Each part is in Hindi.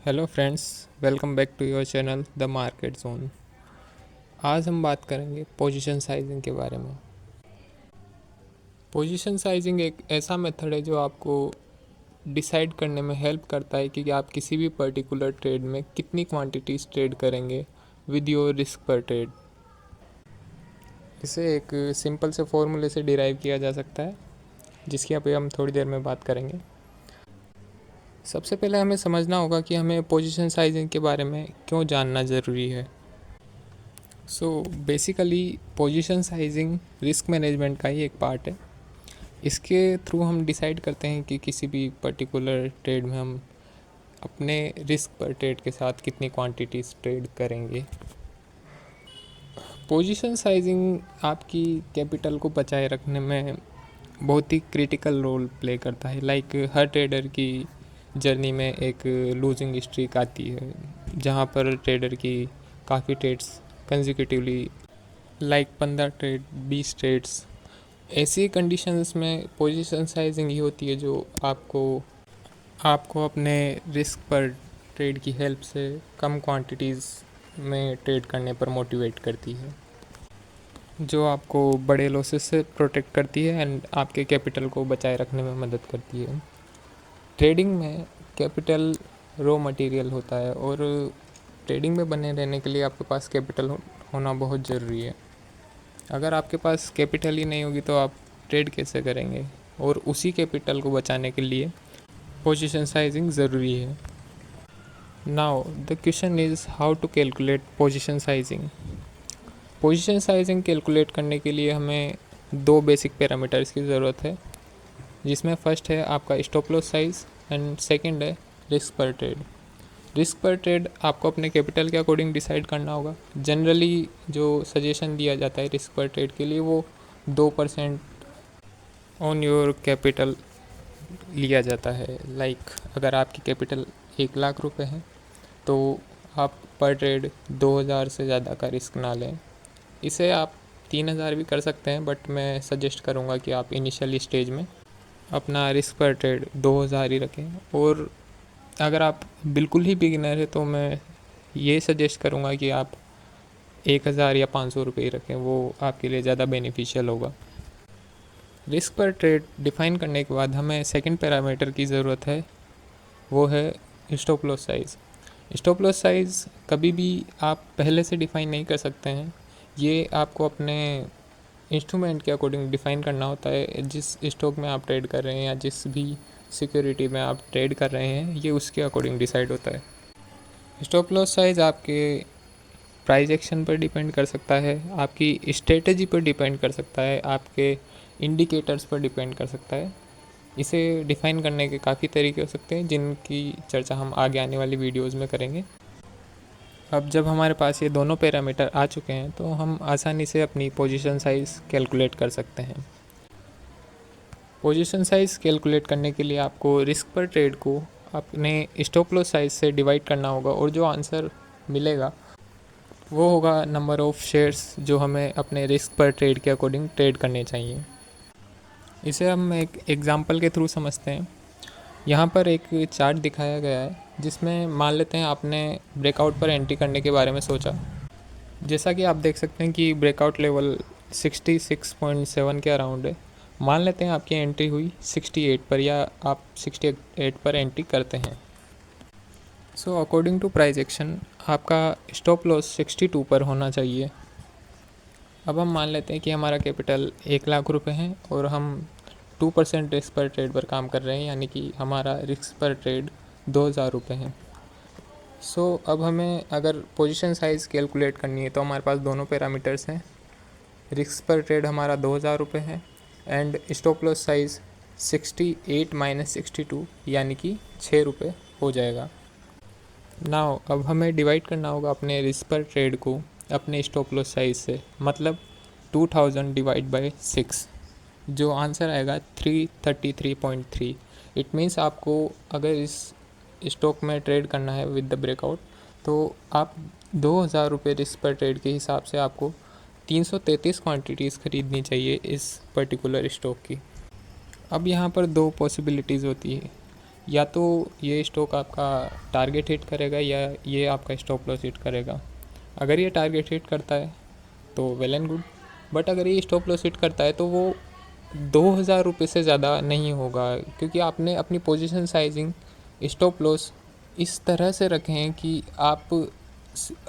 Hello friends, welcome back to your channel the market zone. आज हम बात करेंगे पोजीशन साइजिंग के बारे में। पोजीशन साइजिंग एक ऐसा मेथड है जो आपको डिसाइड करने में हेल्प करता है कि आप किसी भी पर्टिकुलर ट्रेड में कितनी क्वांटिटीज ट्रेड करेंगे विद योर रिस्क पर ट्रेड। इसे एक सिंपल से फॉर्मूले से डिराइव किया जा सकता है, जिसकी अभी हम थोड़ी देर में बात करेंगे। सबसे पहले हमें समझना होगा कि हमें पोजीशन साइजिंग के बारे में क्यों जानना ज़रूरी है। Basically position sizing risk management का ही एक पार्ट है। इसके थ्रू हम डिसाइड करते हैं कि किसी भी पर्टिकुलर ट्रेड में हम अपने रिस्क पर ट्रेड के साथ कितनी क्वांटिटीज ट्रेड करेंगे। पोजीशन साइजिंग आपकी कैपिटल को बचाए रखने में बहुत ही क्रिटिकल रोल प्ले करता है। लाइक हर ट्रेडर की जर्नी में एक लूजिंग स्ट्रीक आती है, जहाँ पर ट्रेडर की काफ़ी trades consecutively like 15 trade 20 trades, ऐसी कंडीशंस में पोजीशन साइजिंग ही होती है जो आपको अपने रिस्क पर ट्रेड की हेल्प से कम क्वांटिटीज़ में ट्रेड करने पर मोटिवेट करती है, जो आपको बड़े लॉसेस से प्रोटेक्ट करती है एंड आपके कैपिटल को बचाए रखने में मदद करती है। ट्रेडिंग में कैपिटल रॉ मटेरियल होता है और ट्रेडिंग में बने रहने के लिए आपके पास कैपिटल होना बहुत ज़रूरी है। अगर आपके पास कैपिटल ही नहीं होगी तो आप ट्रेड कैसे करेंगे, और उसी कैपिटल को बचाने के लिए पोजीशन साइजिंग ज़रूरी है। Now the question is how to calculate position sizing. Position sizing calculate करने के लिए हमें दो बेसिक पैरामीटर्स की ज़रूरत है, जिसमें फर्स्ट है आपका stop loss size and second है रिस्क पर ट्रेड। रिस्क पर ट्रेड आपको अपने कैपिटल के अकॉर्डिंग डिसाइड करना होगा। जनरली जो सजेशन दिया जाता है रिस्क पर ट्रेड के लिए वो 2% ऑन योर कैपिटल लिया जाता है। लाइक अगर आपकी कैपिटल 1 लाख रुपए है तो आप पर ट्रेड 2000 से ज़्यादा का रिस्क ना लें। इसे आप 3000 भी कर सकते हैं, बट मैं सजेस्ट करूँगा कि आप इनिशियली स्टेज में अपना रिस्क पर ट्रेड 2000 ही रखें। और अगर आप बिल्कुल ही बिगिनर है तो मैं ये सजेस्ट करूँगा कि आप 1000 या 500 रुपये ही रखें, वो आपके लिए ज़्यादा बेनिफिशियल होगा। रिस्क पर ट्रेड डिफ़ाइन करने के बाद हमें सेकंड पैरामीटर की ज़रूरत है, वो है stop loss size. Stop loss size कभी भी आप पहले से डिफ़ाइन नहीं कर सकते हैं। ये आपको अपने इंस्ट्रूमेंट के अकॉर्डिंग डिफ़ाइन करना होता है। जिस स्टॉक में आप ट्रेड कर रहे हैं या जिस भी सिक्योरिटी में आप ट्रेड कर रहे हैं, ये उसके अकॉर्डिंग डिसाइड होता है। स्टॉप लॉस साइज़ आपके प्राइस एक्शन पर डिपेंड कर सकता है, आपकी स्ट्रेटजी पर डिपेंड कर सकता है, आपके इंडिकेटर्स पर डिपेंड कर सकता है। इसे डिफ़ाइन करने के काफ़ी तरीके हो सकते हैं, जिनकी चर्चा हम आगे आने वाली वीडियोज़ में करेंगे। अब जब हमारे पास ये दोनों पैरामीटर आ चुके हैं तो हम आसानी से अपनी पोजीशन साइज़ कैलकुलेट कर सकते हैं। पोजीशन साइज़ कैलकुलेट करने के लिए आपको रिस्क पर ट्रेड को अपने स्टॉप लॉस साइज़ से डिवाइड करना होगा, और जो आंसर मिलेगा वो होगा नंबर ऑफ़ शेयर्स जो हमें अपने रिस्क पर ट्रेड के अकॉर्डिंग ट्रेड करने चाहिए। इसे हम एक एग्ज़ाम्पल के थ्रू समझते हैं। यहाँ पर एक चार्ट दिखाया गया है, जिसमें मान लेते हैं आपने ब्रेकआउट पर एंट्री करने के बारे में सोचा। जैसा कि आप देख सकते हैं कि ब्रेकआउट लेवल 66.7 के अराउंड है। मान लेते हैं आपकी एंट्री हुई 68 पर, या आप 68 पर एंट्री करते हैं। So according to price action आपका स्टॉप लॉस 62 पर होना चाहिए। अब हम मान लेते हैं कि हमारा कैपिटल 1 लाख रुपए है और हम 2% रिस्क पर ट्रेड पर काम कर रहे हैं, यानी कि हमारा रिस्क पर ट्रेड 2000 रुपये है। अब हमें अगर पोजीशन साइज़ कैलकुलेट करनी है तो हमारे पास दोनों पैरामीटर्स हैं। रिस्क पर ट्रेड हमारा 2000 रुपये है and stop loss size 68 minus 62 यानी कि 6 रुपये हो जाएगा। नाउ अब हमें डिवाइड करना होगा अपने रिस्क पर ट्रेड को अपने स्टॉप लॉस साइज़ से, मतलब 2000 डिवाइड बाय 6, जो आंसर आएगा 333.3। इट मीन्स आपको अगर इस स्टॉक में ट्रेड करना है विद द ब्रेकआउट तो आप 2000 रुपये रिस्क पर ट्रेड के हिसाब से आपको 333 क्वांटिटीज़ ख़रीदनी चाहिए इस पर्टिकुलर स्टॉक की। अब यहाँ पर दो पॉसिबिलिटीज़ होती है। या तो ये स्टॉक आपका टारगेट हिट करेगा या ये आपका स्टॉप लॉस हिट करेगा। अगर ये टारगेट हिट करता है तो वेल एंड गुड, बट अगर ये स्टॉप लॉस हिट करता है तो वो 2,000 रुपये से ज़्यादा नहीं होगा, क्योंकि आपने अपनी पोजीशन साइजिंग, स्टॉप लॉस इस तरह से रखे हैं कि आप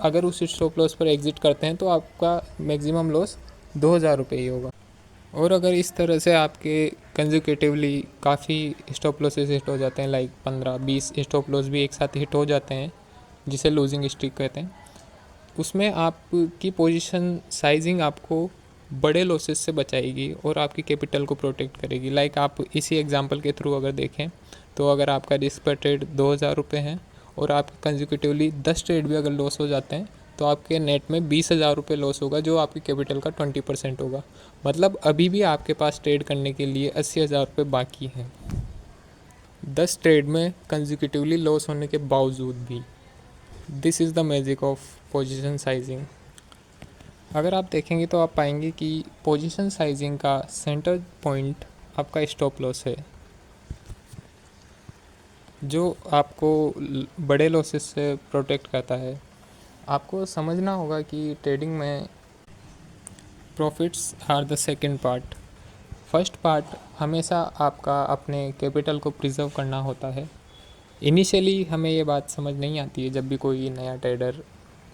अगर उस स्टॉप लॉस पर एग्ज़िट करते हैं तो आपका मैक्सिमम लॉस 2,000 रुपये ही होगा। और अगर इस तरह से आपके कंसेक्यूटिवली काफ़ी स्टॉप लॉसेस हिट हो जाते हैं, लाइक 15-20 स्टॉप लॉस भी एक साथ हिट हो जाते हैं, जिसे लूजिंग स्ट्रीक कहते हैं, उसमें आपकी पोजीशन साइजिंग आपको बड़े लॉसेस से बचाएगी और आपकी कैपिटल को प्रोटेक्ट करेगी। लाइक आप इसी एग्जांपल के थ्रू अगर देखें तो अगर आपका रिस्क पर ट्रेड 2,000 रुपये है और आपके कंसेक्यूटिवली 10 ट्रेड भी अगर लॉस हो जाते हैं तो आपके नेट में 20,000 रुपये लॉस होगा, जो आपकी कैपिटल का 20% होगा। मतलब अभी भी आपके पास ट्रेड करने के लिए 80,000 रुपये बाकी हैं, 10 ट्रेड में कंसेक्यूटिवली लॉस होने के बावजूद भी। This is the magic of position sizing. अगर आप देखेंगे तो आप पाएंगे कि पोजीशन साइजिंग का सेंटर पॉइंट आपका स्टॉप लॉस है, जो आपको बड़े लॉसेस से प्रोटेक्ट करता है। आपको समझना होगा कि ट्रेडिंग में profits are the second part. First part हमेशा आपका अपने कैपिटल को प्रिजर्व करना होता है। इनिशियली हमें ये बात समझ नहीं आती है, जब भी कोई नया ट्रेडर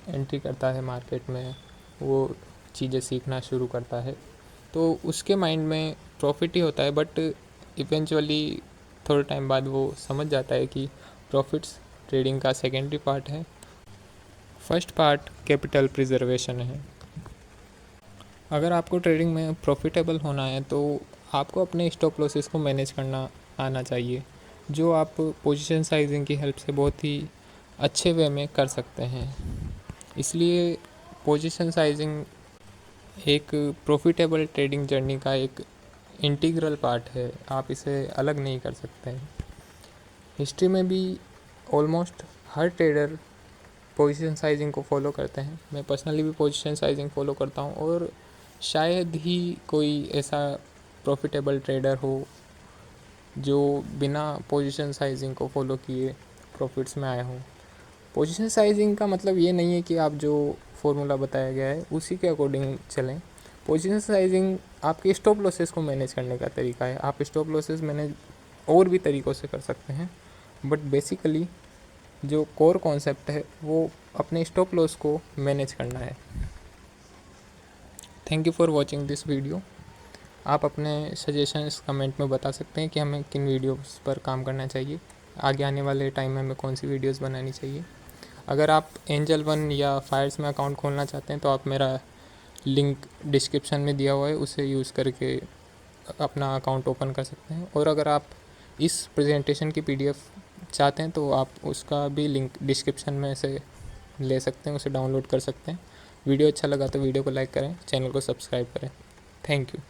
एंट्री करता है मार्केट में, वो चीज़ें सीखना शुरू करता है तो उसके माइंड में प्रॉफिट ही होता है, बट इवेंचुअली थोड़े टाइम बाद वो समझ जाता है कि प्रॉफिट्स ट्रेडिंग का सेकेंडरी पार्ट है, फर्स्ट पार्ट कैपिटल प्रिजर्वेशन है। अगर आपको ट्रेडिंग में प्रॉफिटेबल होना है तो आपको अपने स्टॉप लॉसेस को मैनेज करना आना चाहिए, जो आप पोजीशन साइजिंग की हेल्प से बहुत ही अच्छे वे में कर सकते हैं। इसलिए पोजीशन साइजिंग एक प्रॉफिटेबल ट्रेडिंग जर्नी का एक इंटीग्रल पार्ट है, आप इसे अलग नहीं कर सकते हैं। हिस्ट्री में भी ऑलमोस्ट हर ट्रेडर पोजीशन साइजिंग को फॉलो करते हैं। मैं पर्सनली भी पोजीशन साइजिंग फॉलो करता हूँ और शायद ही कोई ऐसा प्रॉफिटेबल ट्रेडर हो जो बिना पोजीशन साइजिंग को फॉलो किए प्रॉफिट्स में आए हों। पोजीशन साइजिंग का मतलब ये नहीं है कि आप जो फॉर्मूला बताया गया है उसी के अकॉर्डिंग चलें। पोजीशन साइजिंग आपके स्टॉप लॉसेस को मैनेज करने का तरीका है। आप स्टॉप लॉसेस मैनेज और भी तरीक़ों से कर सकते हैं, बट बेसिकली जो कोर कॉन्सेप्ट है वो अपने स्टॉप लॉस को मैनेज करना है। Thank you for watching this video. आप अपने सजेशंस कमेंट में बता सकते हैं कि हमें किन वीडियोस पर काम करना चाहिए, आगे आने वाले टाइम में हमें कौन सी वीडियोस बनानी चाहिए। अगर आप एंजल वन या फायर्स में अकाउंट खोलना चाहते हैं तो आप मेरा लिंक डिस्क्रिप्शन में दिया हुआ है, उसे यूज़ करके अपना अकाउंट ओपन कर सकते हैं। और अगर आप इस प्रेजेंटेशन की PDF चाहते हैं तो आप उसका भी लिंक डिस्क्रिप्शन में से ले सकते हैं, उसे डाउनलोड कर सकते हैं। वीडियो अच्छा लगा तो वीडियो को लाइक करें, चैनल को सब्सक्राइब करें। Thank you.